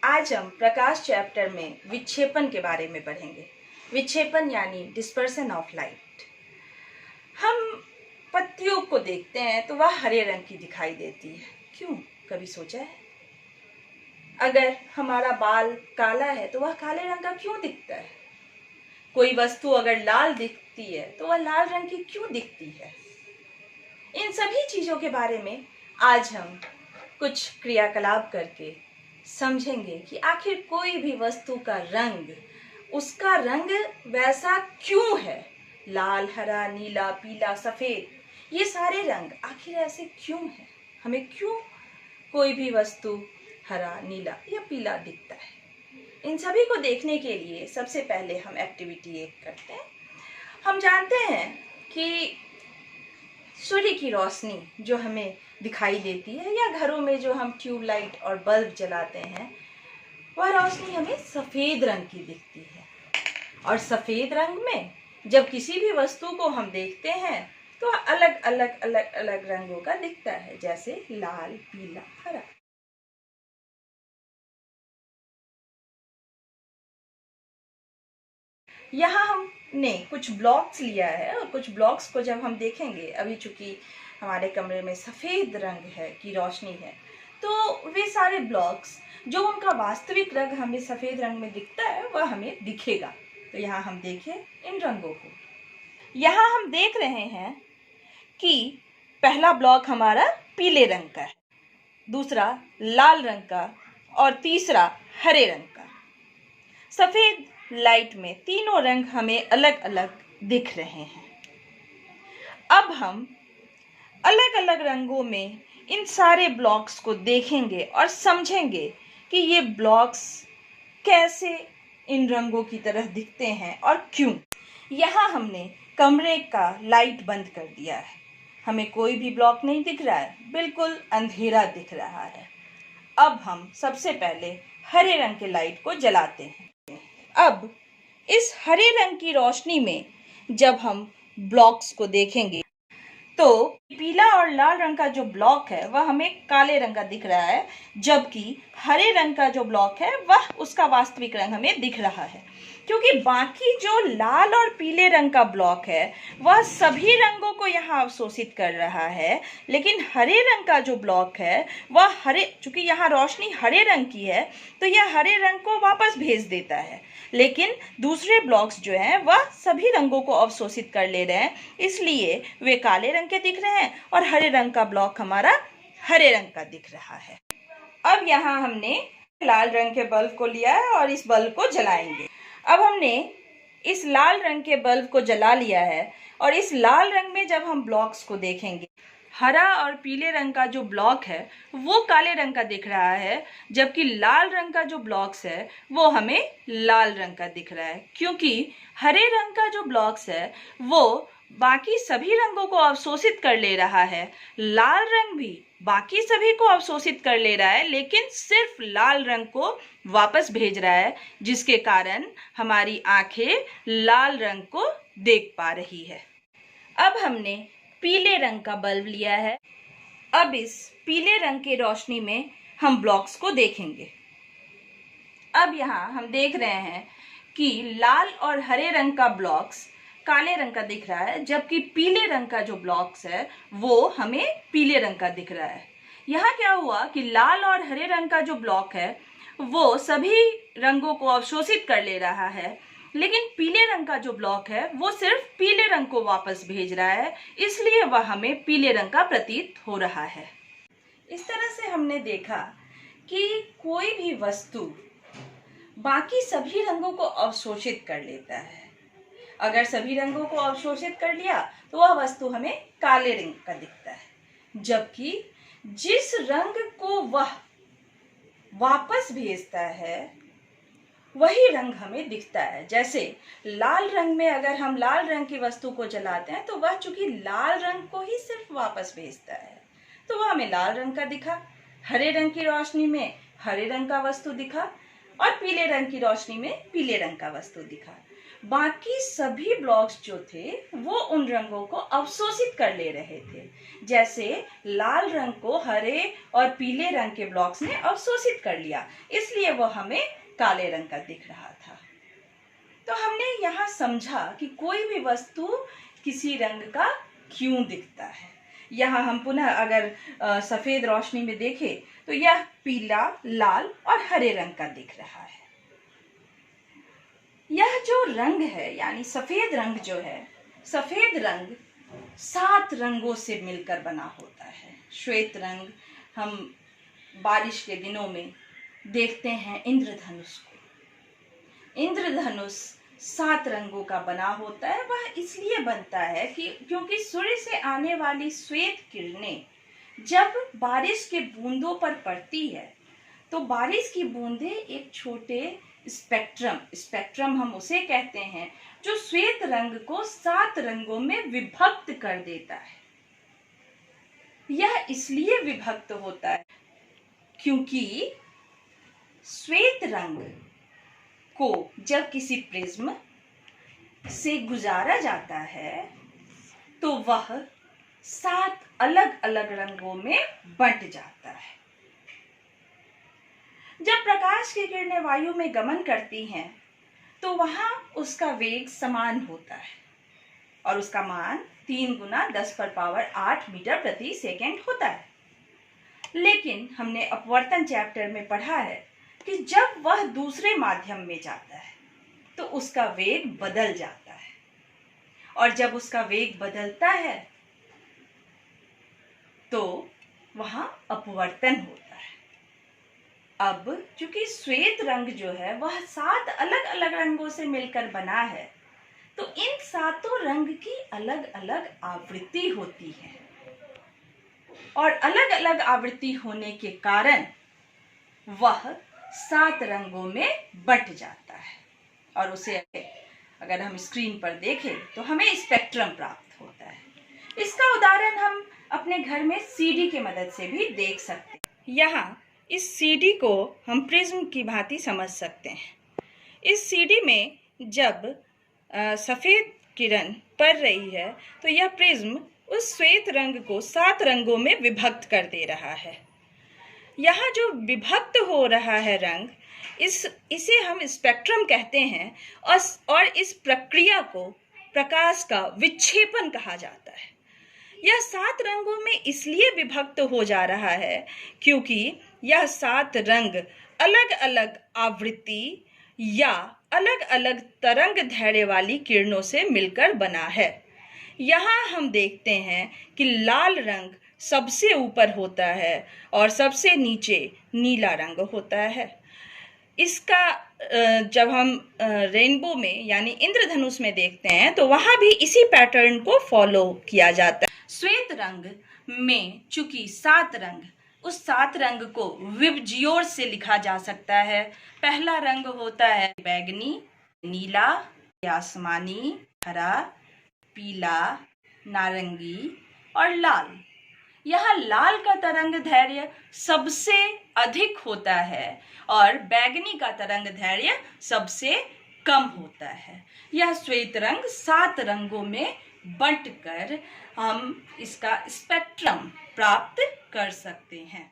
आज हम प्रकाश चैप्टर में विक्षेपण के बारे में पढ़ेंगे। विक्षेपण यानी डिस्पर्सन ऑफ लाइट। हम पत्तियों को देखते हैं तो वह हरे रंग की दिखाई देती है। क्यों, कभी सोचा है? अगर हमारा बाल काला है तो वह काले रंग का क्यों दिखता है? कोई वस्तु अगर लाल दिखती है तो वह लाल रंग की क्यों दिखती है? इन सभी चीजों के बारे में आज हम कुछ क्रियाकलाप करके समझेंगे कि आखिर कोई भी वस्तु का रंग, उसका रंग वैसा क्यों है। लाल, हरा, नीला, पीला, सफेद, ये सारे रंग आखिर ऐसे क्यों हैं? हमें क्यों कोई भी वस्तु हरा, नीला या पीला दिखता है? इन सभी को देखने के लिए सबसे पहले हम एक्टिविटी 1 करते हैं। हम जानते हैं कि सूर्य की रोशनी जो हमें दिखाई देती है या घरों में जो हम ट्यूबलाइट और बल्ब जलाते हैं, वह रोशनी हमें सफ़ेद रंग की दिखती है। और सफ़ेद रंग में जब किसी भी वस्तु को हम देखते हैं तो अलग अलग रंगों का दिखता है, जैसे लाल, पीला, हरा। यहाँ हमने कुछ ब्लॉक्स लिया है और कुछ ब्लॉक्स को जब हम देखेंगे, अभी चूंकि हमारे कमरे में सफ़ेद रंग है की रोशनी है, तो वे सारे ब्लॉक्स जो उनका वास्तविक रंग हमें सफ़ेद रंग में दिखता है वह हमें दिखेगा। तो यहाँ हम देखें इन रंगों को। यहाँ हम देख रहे हैं कि पहला ब्लॉक हमारा पीले रंग का है, दूसरा लाल रंग का और तीसरा हरे रंग का। सफ़ेद लाइट में तीनों रंग हमें अलग अलग दिख रहे हैं। अब हम अलग अलग रंगों में इन सारे ब्लॉक्स को देखेंगे और समझेंगे कि ये ब्लॉक्स कैसे इन रंगों की तरह दिखते हैं और क्यों। यहाँ हमने कमरे का लाइट बंद कर दिया है, हमें कोई भी ब्लॉक नहीं दिख रहा है, बिल्कुल अंधेरा दिख रहा है। अब हम सबसे पहले हरे रंग के लाइट को जलाते हैं। अब इस हरे रंग की रोशनी में जब हम ब्लॉक्स को देखेंगे तो पीला और लाल रंग का जो ब्लॉक है वह हमें काले रंग का दिख रहा है, जबकि हरे रंग का जो ब्लॉक है वह उसका वास्तविक रंग हमें दिख रहा है। क्योंकि बाकी जो लाल और पीले रंग का ब्लॉक है वह सभी रंगों को यहाँ अवशोषित कर रहा है, लेकिन हरे रंग का जो ब्लॉक है वह चूंकि यहाँ रोशनी हरे रंग की है तो यह हरे रंग को वापस भेज देता है, लेकिन दूसरे ब्लॉक्स जो हैं वह सभी रंगों को अवशोषित कर ले रहे हैं, इसलिए वे काले रंग के दिख रहे हैं और हरे रंग का ब्लॉक हमारा हरे रंग का दिख रहा है। अब यहाँ हमने लाल रंग के बल्ब को लिया है और इस बल्ब को जलाएंगे। अब हमने इस लाल रंग के बल्ब को जला लिया है और इस लाल रंग में जब हम ब्लॉक्स को देखेंगे, हरा और पीले रंग का जो ब्लॉक है वो काले रंग का दिख रहा है, जबकि लाल रंग का जो ब्लॉक्स है वो हमें लाल रंग का दिख रहा है। क्योंकि हरे रंग का जो ब्लॉक्स है वो बाकी सभी रंगों को अवशोषित कर ले रहा है, लाल रंग भी बाकी सभी को अवशोषित कर ले रहा है, लेकिन सिर्फ लाल रंग को वापस भेज रहा है, जिसके कारण हमारी आंखें लाल रंग को देख पा रही है। अब हमने पीले रंग का बल्ब लिया है। अब इस पीले रंग की रोशनी में हम ब्लॉक्स को देखेंगे। अब यहाँ हम देख रहे हैं कि लाल और हरे रंग का ब्लॉक्स काले रंग का दिख रहा है, जबकि पीले रंग का जो ब्लॉक्स है वो हमें पीले रंग का दिख रहा है। यहाँ क्या हुआ कि लाल और हरे रंग का जो ब्लॉक है वो सभी रंगों को अवशोषित कर ले रहा है, लेकिन पीले रंग का जो ब्लॉक है वो सिर्फ पीले रंग को वापस भेज रहा है, इसलिए वह हमें पीले रंग का प्रतीत हो रहा है। इस तरह से हमने देखा कि कोई भी वस्तु बाकी सभी रंगों को अवशोषित कर लेता है। अगर सभी रंगों को अवशोषित कर लिया तो वह वस्तु हमें काले रंग का दिखता है, जबकि जिस रंग को वह वापस भेजता है वही रंग हमें दिखता है। जैसे लाल रंग में अगर हम लाल रंग की वस्तु को जलाते हैं तो वह चूंकि लाल रंग को ही सिर्फ वापस भेजता है तो वह हमें लाल रंग का दिखा। हरे रंग की रोशनी में हरे रंग का वस्तु दिखा और पीले रंग की रोशनी में पीले रंग का वस्तु दिखा। बाकी सभी ब्लॉक्स जो थे वो उन रंगों को अवशोषित कर ले रहे थे। जैसे लाल रंग को हरे और पीले रंग के ब्लॉक्स ने अवशोषित कर लिया, इसलिए वो हमें काले रंग का दिख रहा था। तो हमने यहाँ समझा कि कोई भी वस्तु किसी रंग का क्यों दिखता है। यहाँ हम पुनः अगर सफेद रोशनी में देखें तो यह पीला, लाल और हरे रंग का दिख रहा है। यह जो रंग है यानी सफेद रंग जो है, सफेद रंग 7 रंगों से मिलकर बना होता है। श्वेत रंग हम बारिश के दिनों में देखते हैं इंद्रधनुष को। इंद्रधनुष 7 रंगों का बना होता है। वह इसलिए बनता है कि क्योंकि सूर्य से आने वाली श्वेत किरणें जब बारिश के बूंदों पर पड़ती है तो बारिश की बूंदें एक छोटे स्पेक्ट्रम हम उसे कहते हैं जो श्वेत रंग को 7 रंगों में विभक्त कर देता है। यह इसलिए विभक्त होता है क्योंकि श्वेत रंग को जब किसी प्रिज्म से गुजारा जाता है तो वह 7 अलग अलग रंगों में बंट जाता है। जब प्रकाश की किरणें वायु में गमन करती हैं तो वहां उसका वेग समान होता है और उसका मान 3 गुना 10⁸ मीटर प्रति सेकंड होता है। लेकिन हमने अपवर्तन चैप्टर में पढ़ा है कि जब वह दूसरे माध्यम में जाता है तो उसका वेग बदल जाता है, और जब उसका वेग बदलता है तो वहां अपवर्तन होता है। अब चूंकि श्वेत रंग जो है वह 7 अलग अलग रंगों से मिलकर बना है तो इन 7 रंग की अलग अलग आवृत्ति होती है, और अलग अलग आवृत्ति होने के कारण वह 7 रंगों में बंट जाता है। और उसे अगर हम स्क्रीन पर देखें तो हमें स्पेक्ट्रम प्राप्त होता है। इसका उदाहरण हम अपने घर में सीडी की मदद से भी देख सकते हैं। यहाँ इस सीडी को हम प्रिज्म की भांति समझ सकते हैं। इस सीडी में जब सफ़ेद किरण पड़ रही है तो यह प्रिज्म उस श्वेत रंग को 7 रंगों में विभक्त कर दे रहा है। यहाँ जो विभक्त हो रहा है रंग, इसे हम स्पेक्ट्रम कहते हैं, और इस प्रक्रिया को प्रकाश का विक्षेपण कहा जाता है। यह 7 रंगों में इसलिए विभक्त हो जा रहा है क्योंकि यह 7 रंग अलग अलग आवृत्ति या अलग अलग तरंग दैर्ध्य वाली किरणों से मिलकर बना है। यहाँ हम देखते हैं कि लाल रंग सबसे ऊपर होता है और सबसे नीचे नीला रंग होता है। इसका जब हम रेनबो में यानी इंद्रधनुष में देखते हैं तो वहाँ भी इसी पैटर्न को फॉलो किया जाता है। श्वेत रंग में चूंकि 7 रंग, उस 7 रंग को विबजियोर से लिखा जा सकता है। पहला रंग होता है बैगनी, नीला, आसमानी, हरा, पीला, नारंगी और लाल। यहाँ लाल का तरंग दैर्ध्य सबसे अधिक होता है और बैगनी का तरंग दैर्ध्य सबसे कम होता है। यह श्वेत रंग 7 रंगों में बंटकर हम इसका स्पेक्ट्रम प्राप्त कर सकते हैं।